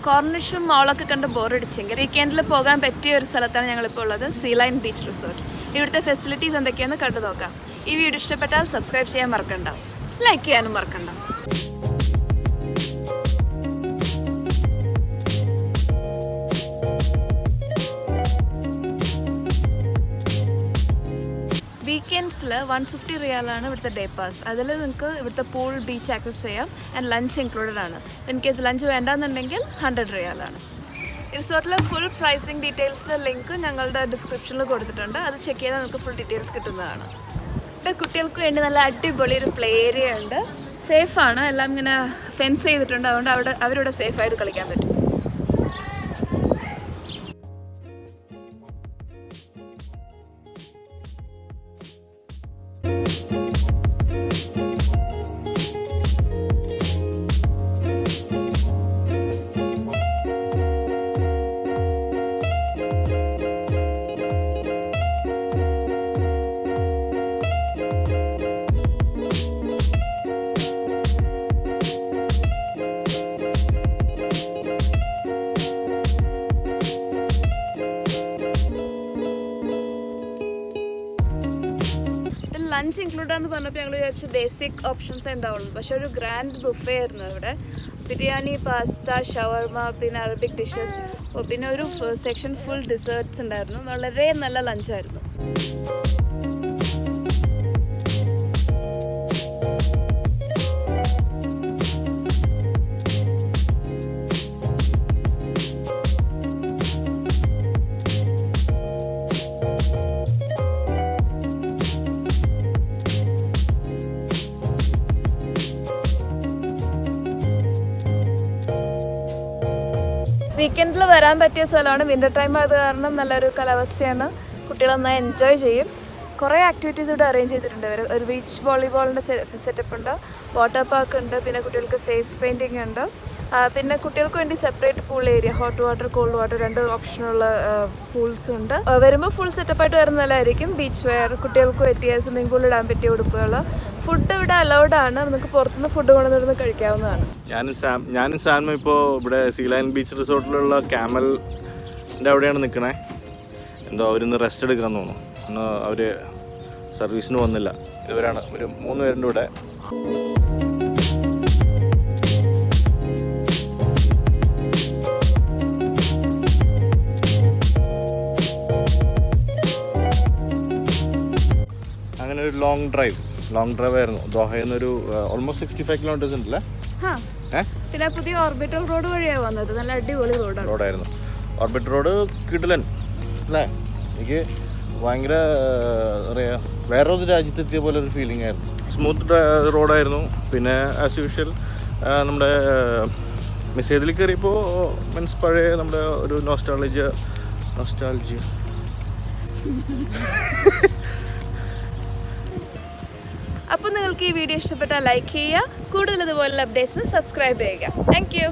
കോർണിഷും മോളൊക്കെ കണ്ട് ബോറടിച്ചെങ്കിൽ വീക്കെൻഡിൽ പോകാൻ പറ്റിയ ഒരു സ്ഥലത്താണ് ഞങ്ങളിപ്പോൾ ഉള്ളത്. Sea line beach resort. ഇവിടുത്തെ ഫെസിലിറ്റീസ് എന്തൊക്കെയാണെന്ന് കണ്ടു നോക്കാം. ഈ വീഡിയോ ഇഷ്ടപ്പെട്ടാൽ സബ്സ്ക്രൈബ് ചെയ്യാൻ മറക്കണ്ട, ലൈക്ക് ചെയ്യാനും മറക്കണ്ട. വീക്കെൻഡ്സിൽ 150 റിയാലാണ് ഇവിടുത്തെ ഡേ പാസ്. അതിൽ നിങ്ങൾക്ക് ഇവിടുത്തെ പൂൾ, ബീച്ച് ആക്സസ് ചെയ്യാം. ആൻഡ് ലഞ്ച് ഇൻക്ലൂഡഡ് ആണ്. ഇൻ കേസ് ലഞ്ച് വേണ്ടാന്നുണ്ടെങ്കിൽ 100 റിയാലാണ്. ഈ റിസോർട്ടിലെ ഫുൾ പ്രൈസിങ് ഡീറ്റെയിൽസിൻ്റെ ലിങ്ക് ഞങ്ങളുടെ ഡിസ്ക്രിപ്ഷനിൽ കൊടുത്തിട്ടുണ്ട്. അത് ചെക്ക് ചെയ്താൽ നമുക്ക് ഫുൾ ഡീറ്റെയിൽസ് കിട്ടുന്നതാണ്. ഇവിടെ കുട്ടികൾക്ക് വേണ്ടി നല്ല അടിപൊളി ഒരു പ്ലേ ഏരിയ ഉണ്ട്. സേഫാണ്, എല്ലാം ഇങ്ങനെ ഫെൻസ് ചെയ്തിട്ടുണ്ട്. അതുകൊണ്ട് അവരിവിടെ സേഫായിട്ട് കളിക്കാൻ പറ്റും. ലഞ്ച് ഇൻക്ലൂഡാന്ന് പറഞ്ഞപ്പോൾ ഞങ്ങൾ വിചാരിച്ചു ബേസിക് ഓപ്ഷൻസേ ഉണ്ടാവുള്ളൂ. പക്ഷേ ഒരു ഗ്രാൻഡ് ബുഫേ ആയിരുന്നു ഇവിടെ. ബിരിയാണി, പാസ്ത, ഷവർമ, പിന്നെ അറബിക് ഡിഷസ്, പിന്നെ ഒരു സെക്ഷൻ ഫുൾ ഡിസേർട്ട്സ് ഉണ്ടായിരുന്നു. വളരെ നല്ല ലഞ്ചായിരുന്നു. വീക്കെൻഡിൽ വരാൻ പറ്റിയ സ്ഥലമാണ്. വിൻ്റർ ടൈം ആയത് കാരണം നല്ലൊരു കാലാവസ്ഥയാണ്. കുട്ടികൾ നന്നായി എൻജോയ് ചെയ്യും. കുറേ ആക്ടിവിറ്റീസ് ഇവിടെ അറേഞ്ച് ചെയ്തിട്ടുണ്ട്. ഒരു ബീച്ച് വോളിബോളിൻ്റെ സെറ്റപ്പ് ഉണ്ട്, വാട്ടർ പാർക്ക് ഉണ്ട്, പിന്നെ കുട്ടികൾക്ക് ഫേസ് പെയിൻറ്റിങ് ഉണ്ട്, പിന്നെ കുട്ടികൾക്ക് വേണ്ടി separate pool area, hot water, cold water, 2 ഓപ്ഷനുള്ള പൂൾസ് ഉണ്ട്. വരുമ്പോൾ ഫുൾ സെറ്റപ്പായിട്ട് വരുന്നതായിരിക്കും. ബീച്ച് വെയർ, കുട്ടികൾക്ക് പറ്റിയ സ്വിമ്മിംഗ് പൂളിൽ ഇടാൻ പറ്റിയ ഉടുപ്പുകൾ. ഫുഡ് ഇവിടെ അലൗഡ് ആണ്. നമുക്ക് പുറത്തുനിന്ന് ഫുഡ് കൊണ്ടുവന്നിരുന്ന് കഴിക്കാവുന്നതാണ്. ഞാനും സാനും ഇപ്പോൾ ഇവിടെ സീ ലൈൻ ബീച്ച് റിസോർട്ടിലുള്ള ക്യാമലിൻ്റെ അവിടെയാണ് നിൽക്കണേ. എന്തോ അവരിന്ന് റെസ്റ്റ് എടുക്കാൻ തോന്നുന്നു. ഇന്ന് അവർ സർവീസിന് വന്നില്ല. ഇവരാണ് ഒരു 3 പേരുണ്ട് ഇവിടെ. അങ്ങനെ ഒരു ലോങ് ഡ്രൈവ് ആയിരുന്നു. ദോഹയിൽ നിന്നൊരു ഓൾമോസ്റ്റ് 65 കിലോമീറ്റേഴ്സ് ഉണ്ടല്ലേ. പിന്നെ പുതിയ ഓർബിറ്റൽ റോഡ് വഴിയാണ് വന്നത്. നല്ല അടിപൊളി റോഡായിരുന്നു. ഓർബിറ്റൽ റോഡ് കിടിലൻ അല്ലേ. എനിക്ക് ഭയങ്കര വേറൊരു രാജ്യത്തെത്തിയ പോലെ ഒരു ഫീലിംഗ് ആയിരുന്നു. സ്മൂത്ത് റോഡായിരുന്നു. പിന്നെ ആസ് യൂഷ്വൽ നമ്മുടെ മെസ്സേജിൽ കയറിയപ്പോൾ മീൻസ് പഴയ നമ്മുടെ ഒരു നൊസ്റ്റാൾജിയ അപ്പോൾ നിങ്ങൾക്ക് ഈ വീഡിയോ ഇഷ്ടപ്പെട്ടാൽ ലൈക്ക് ചെയ്യുക. കൂടുതൽ ഇതുപോലുള്ള അപ്ഡേറ്റ്സിന് സബ്സ്ക്രൈബ് ചെയ്യുക. Thank you.